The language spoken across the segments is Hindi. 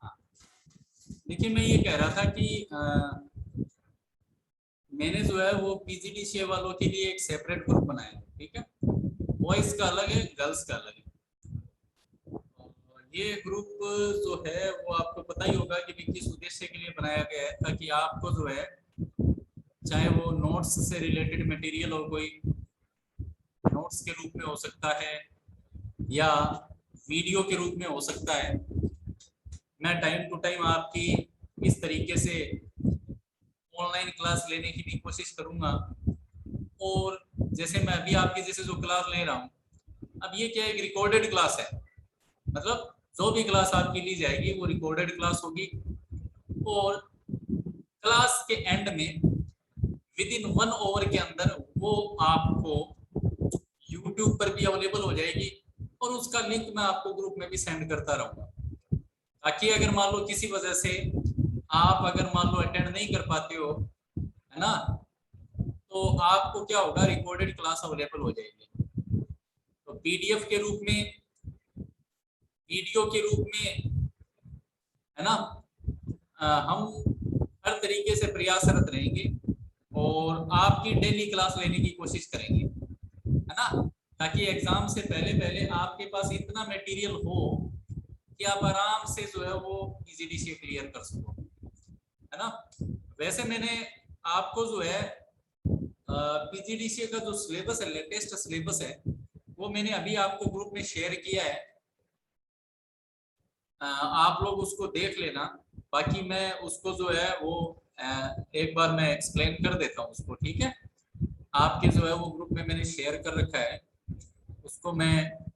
हाँ, देखिए मैं ये कह रहा था कि मैंने जो है वो पीजीडीसीए वालों के लिए एक सेपरेट ग्रुप बनाया है, ठीक है। बॉयज का अलग है, गर्ल्स का अलग है। ये ग्रुप जो है वो आपको पता ही होगा कि किस उद्देश्य के लिए बनाया गया है, ताकि आपको जो है चाहे वो नोट्स से रिलेटेड मटेरियल हो, कोई नोट्स के रूप में हो सकता है या वीडियो के रूप में हो सकता है, मैं टाइम टू टाइम आपकी इस तरीके से ऑनलाइन क्लास लेने की भी कोशिश करूंगा। और जैसे मैं अभी आपकी जैसे जो क्लास ले रहा हूँ, अब ये क्या एक रिकॉर्डेड क्लास है, मतलब जो भी क्लास आपकी ली जाएगी वो रिकॉर्डेड क्लास होगी, और क्लास के एंड में विद इन 1 आवर के अंदर वो आपको यूट्यूब पर भी अवेलेबल हो जाएगी, और उसका लिंक मैं आपको ग्रुप में भी सेंड करता रहूंगा, ताकि अगर मान लो किसी वजह से आप अगर मान लो अटेंड नहीं कर पाते हो, है ना, तो आपको क्या होगा, रिकॉर्डेड क्लास अवेलेबल हो जाएगी। तो पीडीएफ के रूप में, वीडियो के रूप में, है ना, हम हर तरीके से प्रयासरत रहेंगे और आपकी डेली क्लास लेने की कोशिश करेंगे, है ना, ताकि एग्जाम से पहले पहले आपके पास इतना मटेरियल हो कि आप आराम से जो है वो पीजीडीसीए क्लियर कर सको, है ना। वैसे मैंने आपको जो है पीजीडीसीए का जो सिलेबस है, लेटेस्ट सिलेबस है, वो मैंने अभी आपको ग्रुप में शेयर किया है। आप लोग उसको देख लेना, बाकी मैं उसको जो है वो एक बार मैं एक्सप्लेन कर देता हूँ उसको, ठीक है। आपके जो है वो ग्रुप में मैंने शेयर कर रखा है, उसको मैं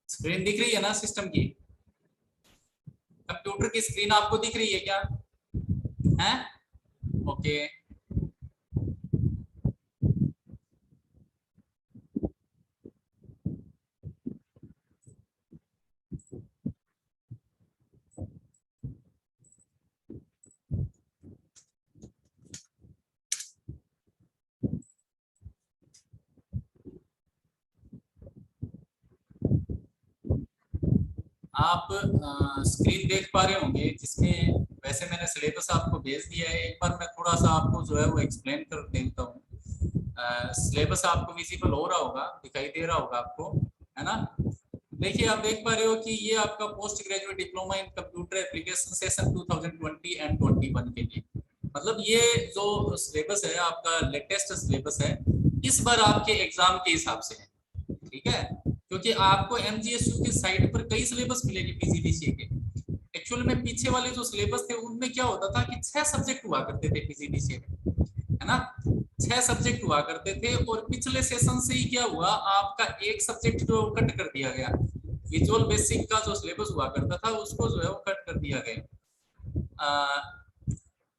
स्क्रीन दिख रही है ना सिस्टम की, कंप्यूटर की स्क्रीन आपको दिख रही है क्या? है, ओके। आप स्क्रीन देख पा रहे होंगे जिसमें, वैसे मैंने सिलेबस आपको भेज दिया है, एक बार मैं थोड़ा सा आपको जो है वो एक्सप्लेन कर देता हूँ। सिलेबस आपको विजिबल हो रहा होगा, दिखाई दे रहा होगा आपको, है ना। देखिए आप देख पा रहे हो कि ये आपका post graduate diploma in computer application session 2020 and 21 के लिए, मतलब ये जो सिलेबस है आपका लेटेस्ट सिलेबस है, इस बार आपके एग्जाम के हिसाब से है, ठीक है। क्योंकि आपको एमजीएसयू की साइट पर कई सिलेबस मिलेगी पीजीडीसीए के। एक्चुअल में पीछे वाले जो सिलेबस थे उनमें क्या होता था कि 6 सब्जेक्ट हुआ करते थे पीजीडीसीए में, है ना, 6 सब्जेक्ट हुआ करते थे, और पिछले सेशन से ही क्या हुआ, आपका एक सब्जेक्ट जो कट कर दिया गया, विजुअल बेसिक का जो सिलेबस हुआ करता था उसको जो है वो कट कर दिया गया।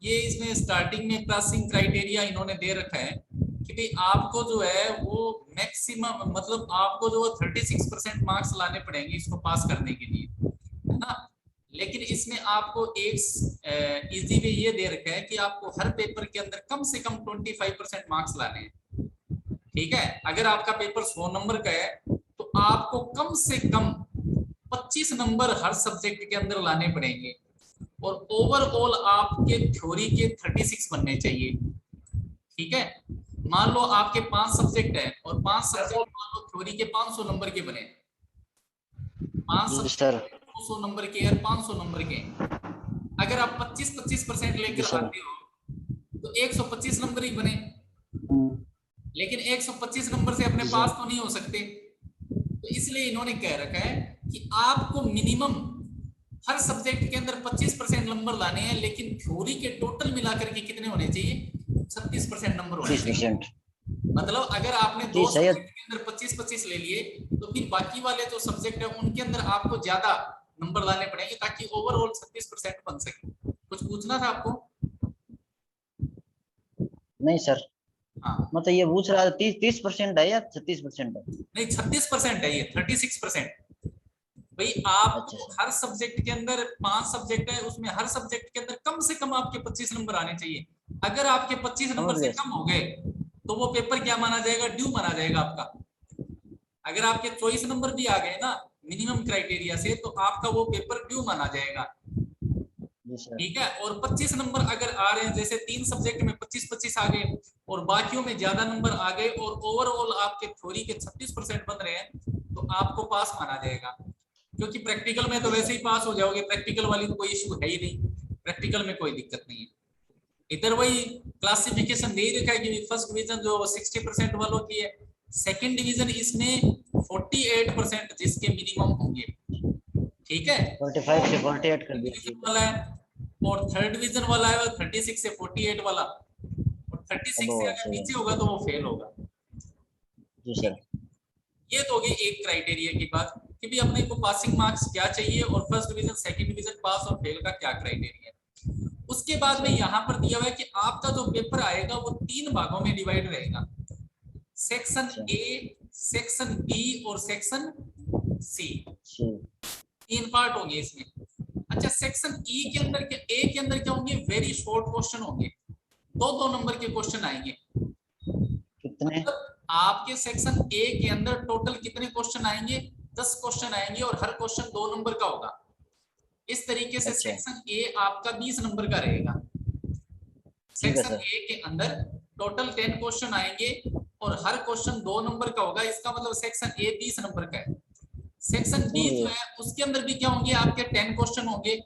ये इसमें स्टार्टिंग में पासिंग क्राइटेरिया इन्होंने दे रखा है कि भाई आपको जो है वो मैक्सिमम, मतलब आपको जो 36% मार्क्स लाने पड़ेंगे इसको पास करने के लिए, है ना। लेकिन इसमें आपको एक इजी वे ये दे रखा है कि आपको हर पेपर के अंदर कम से कम 25% मार्क्स लाने हैं, ठीक है। अगर आपका पेपर 100 नंबर का है तो आपको कम से कम 25 नंबर हर सब्जेक्ट के अंदर लाने पड़ेंगे, और ओवरऑल आपके थ्योरी के 36 बनने चाहिए, ठीक है। मान लो आपके 5 सब्जेक्ट है और 5 सब्जेक्ट मान लो थ्योरी के 500 नंबर के बने, 5 सब्जेक्ट 200 नंबर के और 500 नंबर के, अगर आप 25% लेकर आते हो तो 125 नंबर ही बने, लेकिन 125 नंबर से अपने पास तो नहीं हो सकते, तो इसलिए इन्होंने कह रखा है कि आपको मिनिमम हर सब्जेक्ट के अंदर 25% नंबर लाने हैं, लेकिन थ्योरी के टोटल मिलाकर के कितने होने चाहिए, 36% नंबर होने चाहिए, मतलब अगर आपने जी दो सही है। सब्जेक्ट के अंदर 25-25 ले लिए तो फिर बाकी वाले जो सब्जेक्ट है उनके अंदर आपको ज्यादा नंबर लाने पड़ेंगे ताकि ओवरऑल 36% बन सके। कुछ पूछना था आपको? नहीं सर, हाँ, मतलब ये पूछ रहा था 30% है या 36% है? नहीं 36% है ये, 36%। भाई अच्छा आपको सर। हर सब्जेक्ट के अंदर 5 सब्जेक्ट है, उसमें हर सब्जेक्ट के अंदर कम से कम आपके 25 नंबर आने चाहिए। अगर आपके 25 नंबर समझ से गया कम सर। हो गए तो वो पेपर क्या माना जाएगा? ड्यू माना जाएगा आपका। अगर आपके चॉइस नंबर भी आ गए ना मिनिमम क्राइटेरिया से तो आपका वो पेपर ड्यू माना जाएगा। जी सर। ठीक है, और 25 नंबर अगर आ रहे हैं, जैसे 3 सब्जेक्ट में 25-25 आ गए और बाकियों में ज्यादा नंबर आ गए और ओवरऑल आपके थ्योरी के 36% बन रहे हैं तो आपको पास माना जाएगा। क्योंकि प्रैक्टिकल में तो जी वैसे सर। ही पास हो जाओगे, प्रैक्टिकल वाली तो कोई इशू है ही नहीं, प्रैक्टिकल में कोई दिक्कत नहीं है। इधर वही क्लासिफिकेशन दे रखा है कि फर्स्ट डिवीजन जो 60% वालों की है, सेकंड डिवीजन इसमें 48% जिसके मिनिमम होंगे। ठीक है, 45 से 48 कर दिया, डिवीजन ठीक है। वाला है और थर्ड डिवीजन वाला है 36 से 48 वाला, और 36 से अब अगर सही है। नीचे होगा तो वो फेल होगा। जी ठीक सर। है? ये तो होगी एक क्राइटेरिया की बात कि भी अपने को पासिंग मार्क्स क्या चाहिए और first division second division pass और फेल का क्या क्राइटेरिया है। उसके बाद में अच्छा। यहाँ पर दिया हुआ है कि आपका जो पेपर आएगा वो 3 भागों में डिवाइड रहेगा, सेक्शन अच्छा। ए, सेक्शन बी और सेक्शन सी। सी। 3 पार्ट होंगे इसमें। अच्छा, सेक्शन ई के अच्छा। अंदर क्या, ए के अंदर क्या होंगे? वेरी शॉर्ट क्वेश्चन होंगे, 2-2 नंबर के क्वेश्चन आएंगे। कितने? मतलब आपके सेक्शन ए के अंदर टोटल कितने क्वेश्चन आएंगे? 10 क्वेश्चन आएंगे और हर क्वेश्चन 2 नंबर का होगा। इस तरीके से अच्छा। सेक्शन ए आपका 20 नंबर का रहेगा। ठीक है सेक्शन सर। ए के अंदर टोटल 10 क्वेश्चन आएंगे और हर क्वेश्चन 2 नंबर का होगा, इसका मतलब सेक्शन ए 20 नंबर का है। सेक्शन बी समझ जो गया। है उसके अंदर भी क्या होंगे? आपके 10 क्वेश्चन होंगे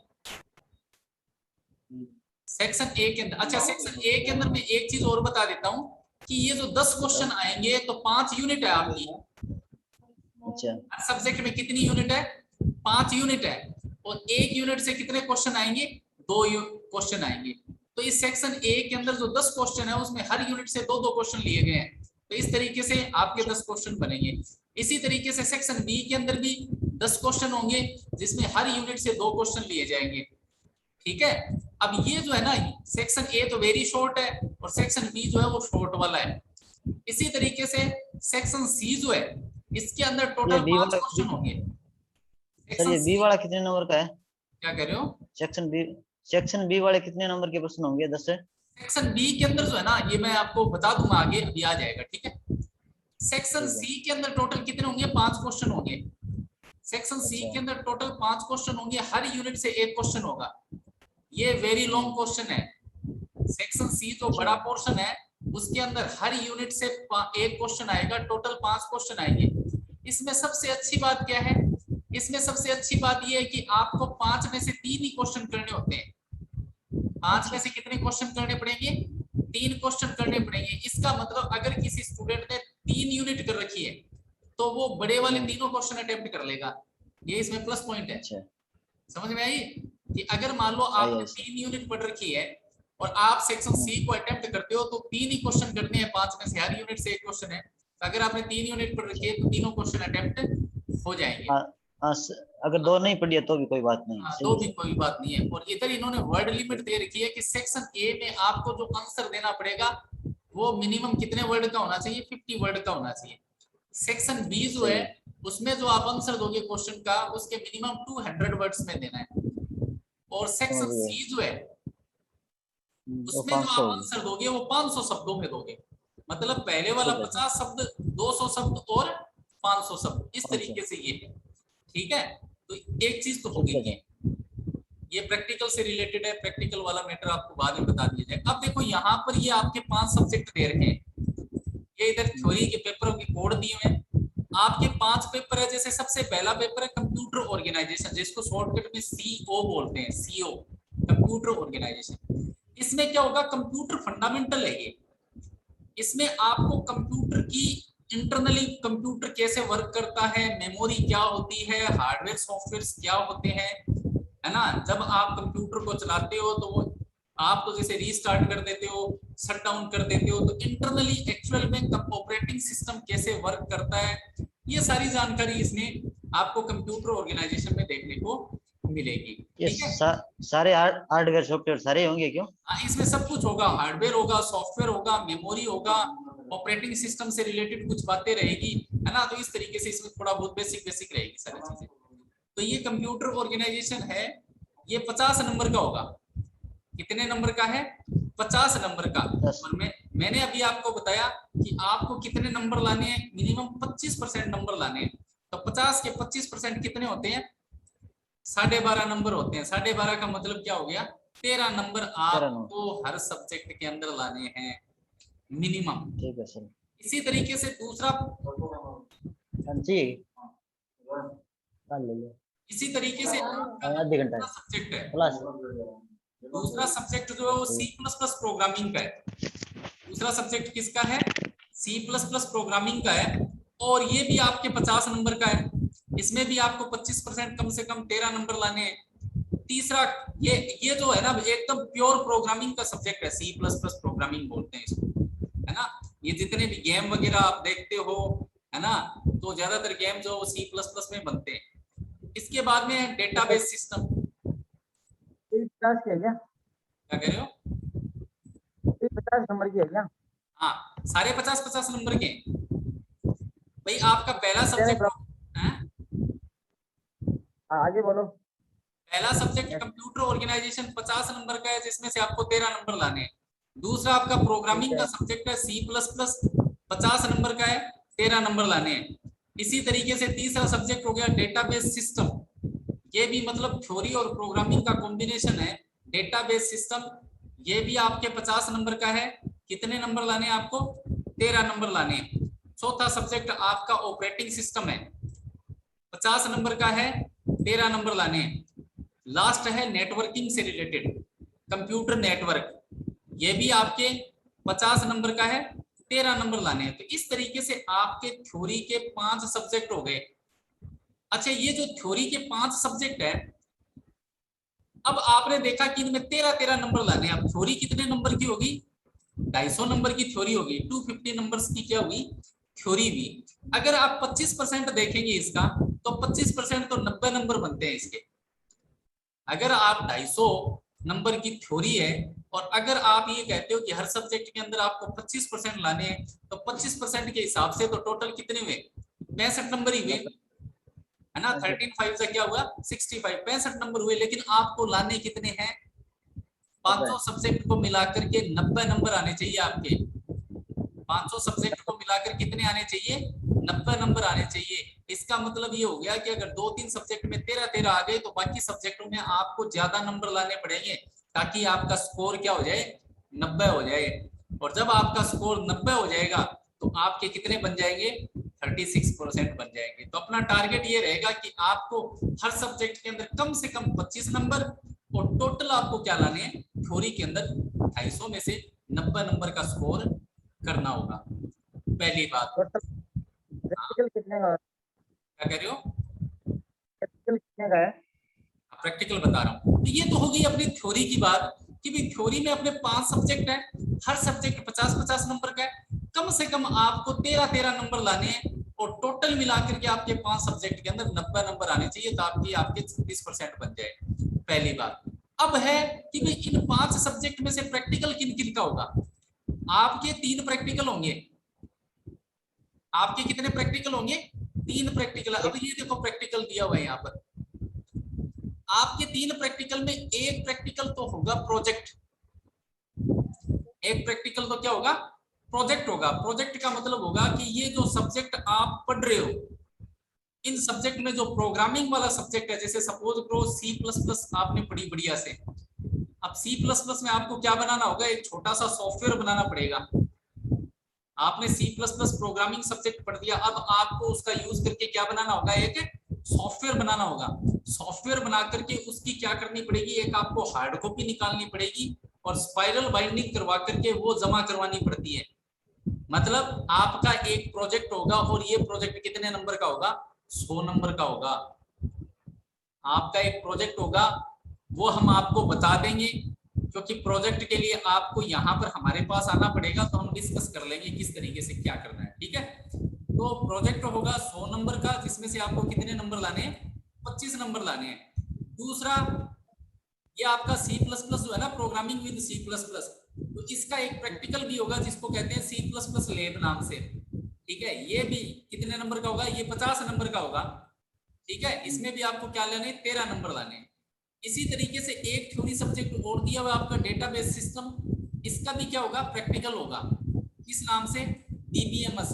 सेक्शन ए के अंदर। अच्छा, सेक्शन ए के अंदर मैं एक चीज और बता देता हूं कि ये जो 10 बताओ। क्वेश्चन आएंगे तो 5 यूनिट है आपकी। अच्छा। हर सब्जेक्ट में कितनी यूनिट है? 5 यूनिट है। और एक यूनिट से कितने क्वेश्चन आएंगे? 2 क्वेश्चन आएंगे। तो इस सेक्शन ए के अंदर जो 10 क्वेश्चन है उसमें हर यूनिट से 2-2 क्वेश्चन लिए गए हैं। तो इस तरीके से आपके 10 क्वेश्चन बनेंगे। इसी तरीके से सेक्शन बी के अंदर भी 10 क्वेश्चन होंगे जिसमें हर यूनिट से 2 क्वेश्चन लिए जाएंगे। ठीक है, अब ये जो है ना, सेक्शन ए तो वेरी शॉर्ट है और सेक्शन बी जो है वो शॉर्ट वाला है। इसी तरीके से सेक्शन सी जो है इसके अंदर ये टोटल बी 5 वाला क्वेश्चन होंगे। सर, सेक्शन ये बी सी, वाला कितने नंबर का है? क्या कह रहे हो? Section B. सेक्शन बी वाले कितने नंबर के प्रश्न होंगे 10 से? सेक्शन बी के अंदर जो है ना, ये मैं आपको बता दूंगा आगे, अभी आ जाएगा। ठीक है, सेक्शन ठीक है। सी के अंदर टोटल कितने होंगे? 5 क्वेश्चन होंगे। सेक्शन सी अच्छा। के अंदर टोटल 5 क्वेश्चन होंगे, हर यूनिट से एक क्वेश्चन होगा। ये वेरी लॉन्ग क्वेश्चन है। सेक्शन सी जो अच्छा। बड़ा पोर्शन है उसके अंदर हर यूनिट से एक क्वेश्चन आएगा, टोटल 5 क्वेश्चन आएंगे। इसमें सबसे अच्छी बात क्या है? इसमें सबसे अच्छी बात यह है कि आपको 5 में से 3 ही क्वेश्चन करने होते हैं। 5 में अच्छा। से कितने क्वेश्चन करने पड़ेंगे? 3 क्वेश्चन करने पड़ेंगे। इसका मतलब अगर किसी स्टूडेंट ने 3 यूनिट कर रखी है तो वो बड़े वाले तीनों क्वेश्चन अटेम्प्ट कर लेगा। ये इसमें प्लस पॉइंट है। अच्छा। समझ में आई? कि अगर मान लो आई आपने आई सर। 3 यूनिट पढ़ रखी है और आप सेक्शन सी को अटेम्प्ट करते हो तो 3 ही क्वेश्चन करने हैं, 5 में से हर यूनिट से एक क्वेश्चन है। तो अगर आपने 3 यूनिट पढ़ रखी है तो तीनों क्वेश्चन अटेम्प्ट हो जाएंगे। हाँ। हाँ, अगर दो नहीं पढ़ी है तो भी कोई बात नहीं, हाँ, सही तो है भी सर। कोई बात नहीं है। और इधर इन्होंने वर्ड लिमिट दे रखी है कि सेक्शन ए में आपको जो आंसर देना पड़ेगा वो मिनिमम कितने वर्ड का होना चाहिए? 50 वर्ड का होना चाहिए। सेक्शन बी जो सही है है। उसमें जो आप आंसर दोगे क्वेश्चन का उसके मिनिमम 200 वर्ड्स में देना है। और समझ सेक्शन गए। सी जो है वो उसमें जो 500 आप होगी। आंसर दोगे वो 500 शब्दों में दोगे। मतलब पहले वाला ठीक है सर। 50 शब्द, 200 शब्द और 500 शब्द, इस 500। तरीके से ये है। ठीक है, तो एक चीज तो हो ठीक है गई सर। ये प्रैक्टिकल से रिलेटेड है, प्रैक्टिकल वाला मैटर आपको बाद में बता दिया जाए। अब देखो यहाँ पर ये आपके 5 सब्जेक्ट दे रखे हैं, ये इधर थ्योरी के पेपरों की कोड दिए हुए हैं। आपके 5 पेपर है, जैसे सबसे पहला पेपर है कंप्यूटर ऑर्गेनाइजेशन, जिसको शॉर्टकट में सीओ बोलते हैं, सीओ कंप्यूटर ऑर्गेनाइजेशन। इसमें क्या होगा? कंप्यूटर फंडामेंटल है ये। इसमें आपको कंप्यूटर की इंटरनली कंप्यूटर कैसे वर्क करता है, मेमोरी क्या होती है, हार्डवेयर सॉफ्टवेयर क्या होते हैं, है ना। जब आप कंप्यूटर को चलाते हो तो वो आप तो जैसे रीस्टार्ट कर देते हो, शट डाउन कर देते हो, तो इंटरनली एक्चुअल में ऑपरेटिंग सिस्टम कैसे वर्क करता है, ये सारी जानकारी इसमें आपको कंप्यूटर ऑर्गेनाइजेशन में देखने को मिलेगी। ये ठीक है, सारे हार्डवेयर सॉफ्टवेयर सारे होंगे क्यों? इसमें सब कुछ होगा, हार्डवेयर होगा, सॉफ्टवेयर होगा, मेमोरी होगा, ऑपरेटिंग सिस्टम से रिलेटेड कुछ बातें रहेगी, है ना। तो इस तरीके से इसमें थोड़ा बहुत बेसिक रहेगी सारी चीजें। तो ये कंप्यूटर ऑर्गेनाइजेशन है, ये 50 नंबर का होगा। कितने नंबर का है? 50 नंबर का। और मैंने अभी आपको बताया कि आपको कितने नंबर लाने हैं, मिनिमम 25% नंबर लाने हैं। तो 50 के 25% कितने होते हैं? 12.5 नंबर होते हैं। 12.5 का मतलब क्या हो गया? 13 नंबर आपको हर सब्जेक्ट के अंदर लाने हैं मिनिमम। ठीक है सर। इसी तरीके से दूसरा, इसी तरीके से आधे घंटा सब्जेक्ट है, क्लास। दूसरा सब्जेक्ट जो है वो C++ प्रोग्रामिंग का है। दूसरा सब्जेक्ट किसका है? C++ प्रोग्रामिंग का है, और ये भी आपके 50 नंबर का है। इसमें भी आपको 25% कम से कम 13 नंबर लाने हैं। तीसरा, ये जो है ना एकदम प्योर प्रोग्रामिंग का सब्जेक्ट है, C++ प्रोग्रामिंग बोलते हैं इसको, है ना। ये जितने भी गेम वगैरह आप देखते हो, है ना, तो ज्यादातर गेम जो C++ में बनते हैं। इसके बाद में डेटाबेस सिस्टम। क्या कह रहे हो? 50 नंबर की है क्या? हाँ, सारे 50-50 नंबर के। भाई आपका पहला सब्जेक्ट है, आगे बोलो। पहला सब्जेक्ट कंप्यूटर ऑर्गेनाइजेशन 50 नंबर का है, जिसमें से आपको 13 नंबर लाने हैं। दूसरा आपका प्रोग्रामिंग का सब्जेक्ट है C++, 50 नंबर का है, 13 नंबर लाने हैं। इसी तरीके से तीसरा सब्जेक्ट हो गया डेटाबेस सिस्टम। ये भी मतलब थ्योरी और प्रोग्रामिंग का कॉम्बिनेशन है, डेटाबेस सिस्टम। ये भी आपके 50 नंबर का है। कितने नंबर लाने हैं आपको? 13 नंबर लाने हैं। चौथा सब्जेक्ट आपका ऑपरेटिंग सिस्टम है, 50 नंबर का है, 13 नंबर लाने हैं। लास्ट है नेटवर्किंग से रिलेटेड, कंप्यूटर नेटवर्क। ये भी आपके 50 नंबर का है, 13 नंबर लाने हैं। तो इस तरीके से आपके थ्योरी के 5 सब्जेक्ट हो गए। अच्छा, ये जो थ्योरी के 5 सब्जेक्ट है, अब आपने देखा कि इनमें 13-13 नंबर लाने हैं। अब थ्योरी कितने नंबर की होगी? 250 नंबर की थ्योरी होगी, 250 नंबर्स की क्या हुई? थ्योरी भी। अगर आप 25% देखेंगे इसका, तो 25% तो 90 नंबर बनते हैं इसके। अगर आप 250 नंबर की थ्योरी है, और अगर आप ये कहते हो कि हर सब्जेक्ट के अंदर आपको 25% लाने हैं, तो 25% के हिसाब से तो टोटल कितने हुए? 65 नंबर ही हुए, है ना। 13 से क्या हुआ? 65, 65 नंबर हुए। लेकिन आपको लाने कितने हैं? 500 सब्जेक्ट को मिलाकर के 90 नंबर आने चाहिए आपके। 500 सब्जेक्ट को मिलाकर कितने आने चाहिए? 90 नंबर आने चाहिए। इसका मतलब ये हो गया कि अगर 2-3 सब्जेक्ट में 13-13 आ गए, तो बाकी सब्जेक्टों में आपको ज्यादा नंबर लाने पड़ेंगे, ताकि आपका स्कोर क्या हो जाए? 90 हो जाए। और जब आपका स्कोर 90 हो जाएगा, तो आपके कितने बन जाएंगे? 36% बन जाएंगे। तो अपना टारगेट ये रहेगा कि आपको हर सब्जेक्ट के अंदर कम से कम 25 नंबर, और टोटल आपको क्या लाने हैं? थ्योरी के अंदर 250 में से 90 नंबर का स्कोर करना होगा। पहली बात। प्रैक्टिकल कितने का? क्या कह रहे हो? प्रैक्टिकल कितने का है? प्रैक्टिकल बता रहा हूँ। तो ये तो होगी अपनी थ्योरी की बात, कि भाई थ्योरी में अपने 5 सब्जेक्ट है, हर सब्जेक्ट 50-50 नंबर का है। कम से कम आपको 13-13 नंबर लाने हैं, और टोटल मिलाकर के आपके 5 सब्जेक्ट के अंदर 90 नंबर आने चाहिए, तो आपके 36% बन जाए। पहली बात। अब है कि भाई इन 5 सब्जेक्ट में से प्रैक्टिकल किन किन का होगा? आपके 3 प्रैक्टिकल होंगे। आपके कितने प्रैक्टिकल होंगे? 3 प्रैक्टिकल। अब ये देखो प्रैक्टिकल दिया हुआ है यहाँ पर। आपके 3 प्रैक्टिकल में एक प्रैक्टिकल तो होगा प्रोजेक्ट। एक प्रैक्टिकल तो क्या होगा? प्रोजेक्ट होगा। प्रोजेक्ट का मतलब होगा कि ये जो सब्जेक्ट आप पढ़ रहे हो, इन सब्जेक्ट में जो प्रोग्रामिंग वाला सब्जेक्ट है, जैसे सपोज करो C++ आपने पढ़ी बढ़िया से। अब C++ में आपको क्या बनाना होगा? एक छोटा सा सॉफ्टवेयर बनाना पड़ेगा। आपने C++ प्रोग्रामिंग सब्जेक्ट पढ़ दिया, अब आपको उसका यूज करके क्या बनाना होगा? एक सॉफ्टवेयर बनाना होगा। सॉफ्टवेयर बना करके उसकी क्या करनी पड़ेगी? एक आपको हार्ड कॉपी निकालनी पड़ेगी, और स्पाइरल बाइंडिंग करवा करके वो जमा करवानी पड़ती है। मतलब आपका एक प्रोजेक्ट होगा, और ये प्रोजेक्ट कितने नंबर का होगा? 100 नंबर का होगा। आपका एक प्रोजेक्ट होगा, वो हम आपको बता देंगे, क्योंकि प्रोजेक्ट के लिए आपको यहाँ पर हमारे पास आना पड़ेगा, तो हम डिस्कस कर लेंगे किस तरीके से क्या करना है। ठीक है, तो प्रोजेक्ट होगा 100 नंबर का, जिसमें से आपको कितने नंबर लाने हैं? 25 नंबर लाने हैं। दूसरा, ये आपका C++ जो है ना, प्रोग्रामिंग विद C++, तो इसका एक प्रैक्टिकल भी होगा जिसको कहते हैं C++ लैब नाम से। ठीक है, ये भी कितने नंबर का होगा? ये 50 नंबर का होगा। ठीक है, इसमें भी आपको क्या लेने? 13 नंबर लाने। इसी तरीके से एक थ्योरी सब्जेक्ट और दिया हुआ आपका डेटाबेस सिस्टम, इसका भी क्या होगा? प्रैक्टिकल होगा। किस नाम से? DBMS।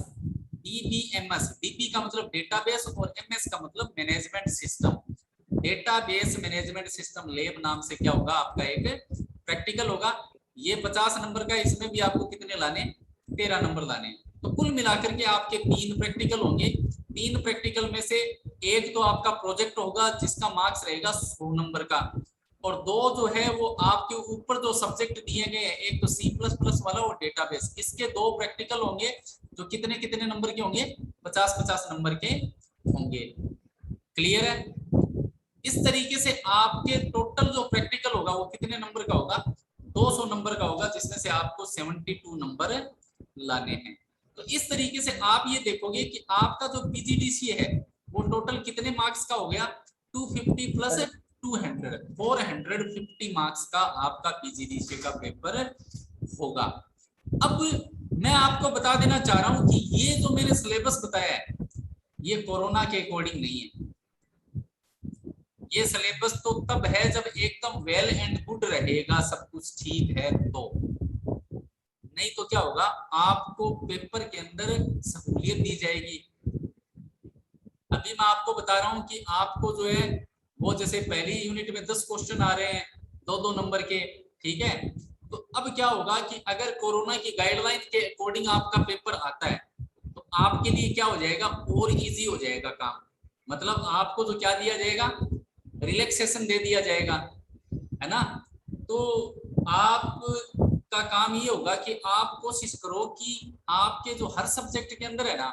DBMS, DB का मतलब डेटाबेस और MS का मतलब management system. Database management system lab नाम से क्या होगा? आपका एक प्रैक्टिकल होगा। ये 50 नंबर का, इसमें भी आपको कितने लाने? 13 नंबर लाने। तो कुल मिलाकर के आपके 3 प्रैक्टिकल होंगे। 3 प्रैक्टिकल में से एक तो आपका प्रोजेक्ट होगा जिसका मार्क्स रहेगा 100 नंबर का, और 2 जो है वो आपके ऊपर जो सब्जेक्ट दिए गए हैं, एक तो C++ वाला और डेटाबेस, इसके 2 प्रैक्टिकल होंगे जो कितने कितने नंबर के होंगे? 50-50 नंबर के होंगे। क्लियर है? इस तरीके से आपके टोटल जो प्रैक्टिकल होगा वो कितने नंबर का होगा? 200 नंबर का होगा, जिसमें से आपको 72 नंबर लाने हैं। तो इस तरीके से आप ये देखोगे कि आपका जो PGDCA है वो टोटल कितने मार्क्स का हो गया? 250 प्लस 200, 450 मार्क्स का आपका PGDCA का पेपर होगा। अब मैं आपको बता देना चाह रहा हूं कि ये जो मैंने सिलेबस बताया है ये कोरोना के अकॉर्डिंग नहीं है। ये सिलेबस तो तब है जब एकदम वेल एंड गुड रहेगा, सब कुछ ठीक है तो। नहीं तो क्या होगा? आपको पेपर के अंदर सहूलियत दी जाएगी। अभी मैं आपको बता रहा हूं कि आपको जो है वो जैसे पहली यूनिट में 10 क्वेश्चन आ रहे हैं 2-2 नंबर के। ठीक है, तो अब क्या होगा कि अगर कोरोना की गाइडलाइन के अकॉर्डिंग आपका पेपर आता है तो आपके लिए क्या हो जाएगा? और इजी हो जाएगा काम। मतलब आपको जो क्या दिया जाएगा? रिलैक्सेशन दे दिया जाएगा, है ना। तो आप का काम ये होगा कि आप कोशिश करो कि आपके जो हर सब्जेक्ट के अंदर है ना,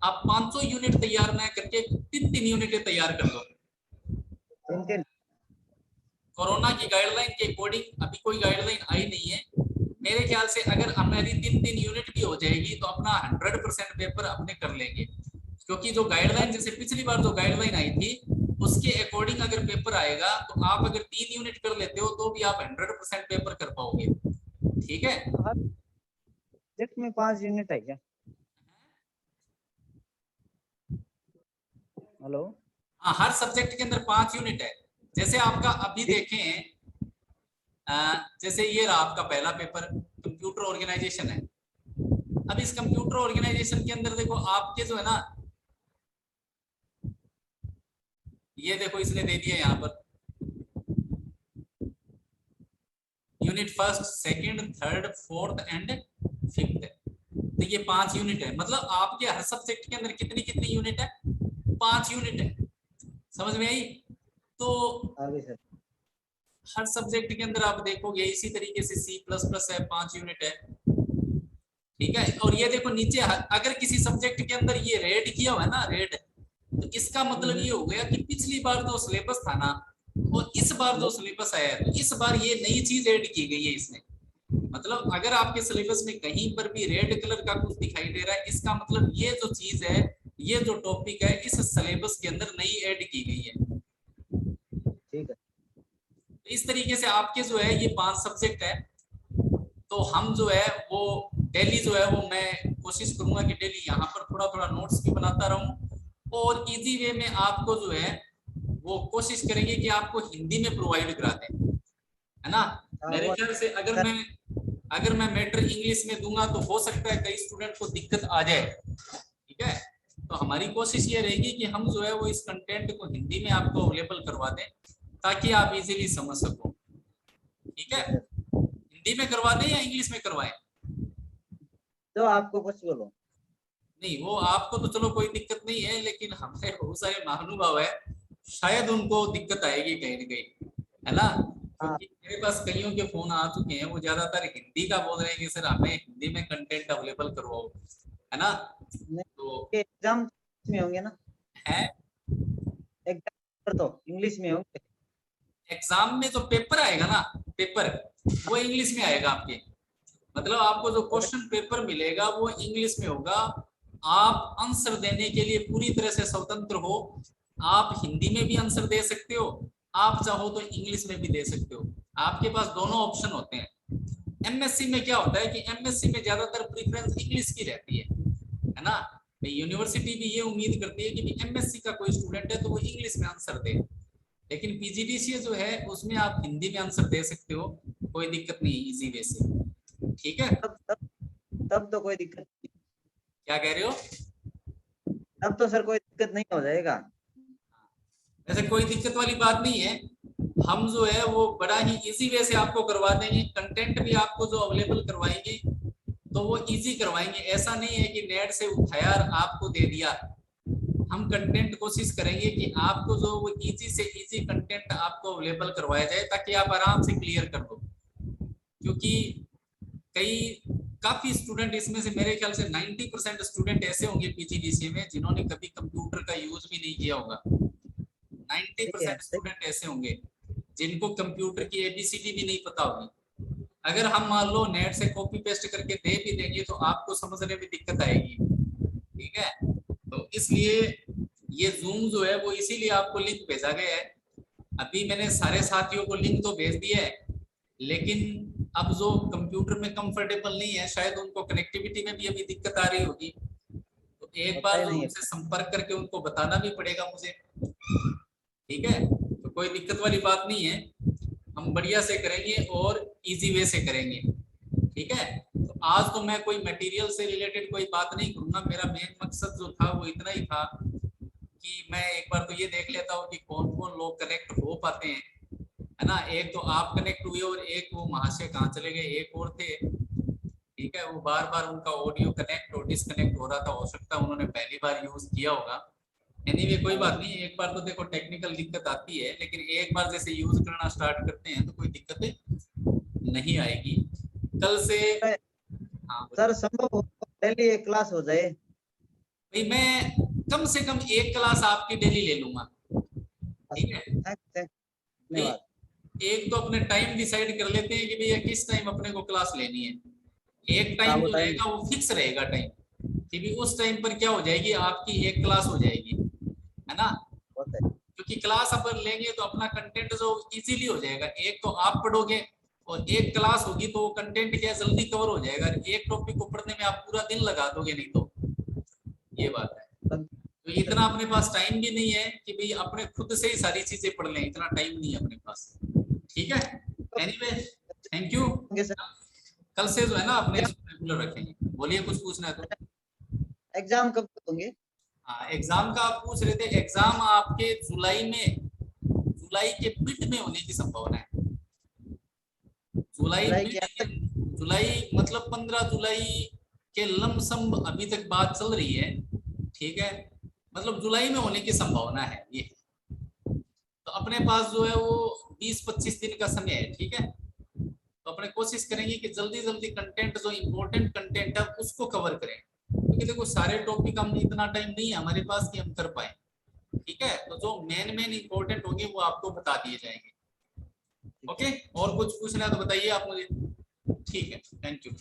आप 500 यूनिट तैयार ना करके 3-3 यूनिटें तैयार कर दो। कोरोना की गाइडलाइन के अकॉर्डिंग अभी कोई गाइडलाइन आई नहीं है। मेरे ख्याल से अगर हमारी 3-3 यूनिट भी हो जाएगी तो अपना 100% पेपर अपने कर लेंगे, क्योंकि जो गाइडलाइन जैसे पिछली बार जो गाइडलाइन आई थी उसके अकॉर्डिंग अगर पेपर आएगा तो आप अगर 3 यूनिट कर लेते हो तो भी आप 100% पेपर कर पाओगे। ठीक है, सब्जेक्ट में 5 यूनिट है क्या? हेलो, हाँ, हर सब्जेक्ट के अंदर 5 यूनिट है। जैसे आपका अभी देखें, जैसे ये रहा आपका पहला पेपर, कंप्यूटर ऑर्गेनाइजेशन है। अब इस कंप्यूटर ऑर्गेनाइजेशन के अंदर देखो आपके जो है ना, ये देखो इसने दे दिया यहाँ पर यूनिट 1, 2, 3, 4 एंड 5। तो ये 5 यूनिट है। मतलब आपके हर सब्जेक्ट के अंदर कितनी कितनी यूनिट है? 5 यूनिट है। समझ में आई? तो आगे सर। हर सब्जेक्ट के अंदर आप देखोगे इसी तरीके से C++ है, 5 यूनिट है। ठीक है, और ये देखो नीचे अगर किसी सब्जेक्ट के अंदर ये रेड किया हुआ है ना, रेड, तो इसका मतलब ये हो गया कि पिछली बार जो सिलेबस था ना और इस बार जो सिलेबस आया है, तो इस बार ये नई चीज ऐड की गई है इसमें। मतलब अगर आपके सिलेबस में कहीं पर भी रेड कलर का कुछ दिखाई दे रहा है, इसका मतलब ये जो चीज है, ये जो टॉपिक है, इस सिलेबस के अंदर नई ऐड की गई है। ठीक है, इस तरीके से आपके जो है ये 5 सब्जेक्ट है। तो हम जो है वो डेली जो है वो मैं कोशिश करूंगा कि डेली यहाँ पर थोड़ा थोड़ा नोट्स भी बनाता रहूं, और इजी वे में आपको जो है वो कोशिश करेंगे कि आपको हिंदी में प्रोवाइड करा दें, है ना। मेरे ख्याल से अगर मैं मैटर इंग्लिश में दूंगा तो हो सकता है कई स्टूडेंट को दिक्कत आ जाए। ठीक है, तो हमारी कोशिश ये रहेगी कि हम जो है वो इस कंटेंट को हिंदी में आपको अवेलेबल करवा दें ताकि आप इजीली समझ सको। ठीक है, हिंदी में करवा दें या इंग्लिश में करवाएं? तो आपको पॉसिबल हो। नहीं, वो आपको तो चलो कोई दिक्कत नहीं है, लेकिन हमारे बहुत सारे महानुभाव है, शायद उनको दिक्कत आएगी कहीं ना कहीं, है ना। हाँ, क्योंकि मेरे पास कईयों के फोन आ चुके हैं, वो ज्यादातर हिंदी का बोल रहे हैं कि सर हमें हिंदी में कंटेंट अवेलेबल करवाओ, है ना। तो एग्जाम में होंगे ना? है, एग्जाम तो इंग्लिश में होंगे। एग्जाम में जो पेपर आएगा ना, पेपर वो इंग्लिश में आएगा आपके। मतलब आपको जो क्वेश्चन पेपर मिलेगा वो इंग्लिश में होगा। आप आंसर देने के लिए पूरी तरह से स्वतंत्र हो। आप हिंदी में भी आंसर दे सकते हो, आप चाहो तो इंग्लिश में भी दे सकते हो। आपके पास दोनों ऑप्शन होते हैं। एमएससी में क्या होता है कि एमएससी में ज्यादातर प्रेफरेंस इंग्लिश की रहती है ना। यूनिवर्सिटी भी ये उम्मीद करती है कि एमएससी का कोई स्टूडेंट है तो वो इंग्लिश में आंसर दे। लेकिन पीजीडीसीए जो है उसमें आप हिंदी में आंसर दे सकते हो, कोई दिक्कत नहीं, इजी वे से। ठीक है, तब तो कोई दिक्कत नहीं। क्या कह रहे हो? तब तो सर कोई दिक्कत नहीं हो जाएगा। ऐसे कोई दिक्कत वाली बात नहीं है। हम जो है वो बड़ा ही इजी वे से आपको करवा देंगे। कंटेंट भी आपको जो अवेलेबल करवाएंगे तो वो इजी करवाएंगे। ऐसा नहीं है कि नेट से उठाया और आपको दे दिया। हम कंटेंट कोशिश करेंगे कि आपको जो वो इजी से इजी कंटेंट आपको अवेलेबल करवाया जाए ताकि आप आराम से क्लियर कर दो। क्योंकि काफी स्टूडेंट इसमें से मेरे ख्याल से 90% स्टूडेंट ऐसे होंगे पीजीडीसीए में जिन्होंने कभी कंप्यूटर का यूज भी नहीं किया होगा। 90% स्टूडेंट ऐसे होंगे जिनको कंप्यूटर की एबीसीडी भी नहीं पता होगी। अगर हम मान लो नेट से कॉपी पेस्ट करके दे भी देंगे तो आपको समझने में दिक्कत आएगी। ठीक है, तो इसलिए ये जूम जो है वो इसीलिए आपको लिंक भेजा गया है। अभी मैंने सारे साथियों को लिंक तो भेज दिया है, लेकिन अब जो कंप्यूटर में कंफर्टेबल नहीं है शायद उनको कनेक्टिविटी में भी अभी दिक्कत आ रही होगी, तो एक बार जो उनसे संपर्क करके उनको बताना भी पड़ेगा मुझे। ठीक है, तो कोई दिक्कत वाली बात नहीं है, हम बढ़िया से करेंगे और इजी वे से करेंगे। ठीक है, तो आज तो मैं कोई मटेरियल से रिलेटेड कोई बात नहीं करूंगा। मेरा मेन मकसद जो था वो इतना ही था कि मैं एक बार तो ये देख लेता हूँ कि कौन कौन लोग कनेक्ट हो पाते हैं, है ना। एक तो आप कनेक्ट हुए और एक वो महाशय कहाँ चले गए, एक और थे। ठीक है, वो बार बार उनका ऑडियो कनेक्ट और डिसकनेक्ट हो रहा था, हो सकता है उन्होंने पहली बार यूज किया होगा। एनीवे कोई बात नहीं, एक बार तो देखो टेक्निकल दिक्कत आती है, लेकिन एक बार जैसे यूज करना स्टार्ट करते हैं तो कोई दिक्कत नहीं आएगी। कल से हाँ सर संभव हो डेली एक क्लास हो जाए। भाई मैं कम से कम एक क्लास आपकी डेली ले लूंगा। ठीक है, एक तो अपने टाइम डिसाइड कर लेते हैं कि भैया किस टाइम अपने को क्लास लेनी है। एक टाइम जो रहेगा वो फिक्स रहेगा टाइम, कि भी उस टाइम पर क्या हो जाएगी आपकी एक क्लास हो जाएगी, है ना। क्योंकि क्लास अपन लेंगे तो अपना कंटेंट जो इजीली हो जाएगा। एक तो आप पढ़ोगे और एक क्लास होगी तो वो कंटेंट क्या जल्दी कवर हो जाएगा। एक टॉपिक को पढ़ने में आप पूरा दिन लगा दोगे नहीं तो, ये बात है। तो इतना अपने पास टाइम भी नहीं है कि भाई अपने खुद से ही सारी चीजें पढ़ लें, इतना टाइम नहीं है अपने पास। ठीक है, एनीवे थैंक यू। कल से जो है ना अपने रेगुलर रखेंगे। बोलिए, कुछ पूछना है तो। एग्जाम कब होंगे? हाँ, एग्जाम का आप पूछ रहे थे। एग्जाम आपके जुलाई के मिड में होने की संभावना है। जुलाई मतलब 15 जुलाई के लमसम अभी तक बात चल रही है। ठीक है, मतलब जुलाई में होने की संभावना है ये। तो अपने पास जो है वो 20-25 दिन का समय है। ठीक है, तो अपने कोशिश करेंगे कि जल्दी जल्दी कंटेंट जो इम्पोर्टेंट कंटेंट है उसको कवर करें, क्योंकि देखो सारे टॉपिक हम इतना टाइम नहीं है हमारे पास कि हम कर पाए। ठीक है, तो जो मेन इम्पोर्टेंट होंगे वो आपको बता दिए जाएंगे। ओके, और कुछ पूछना है तो बताइए आप मुझे। ठीक है, थैंक यू।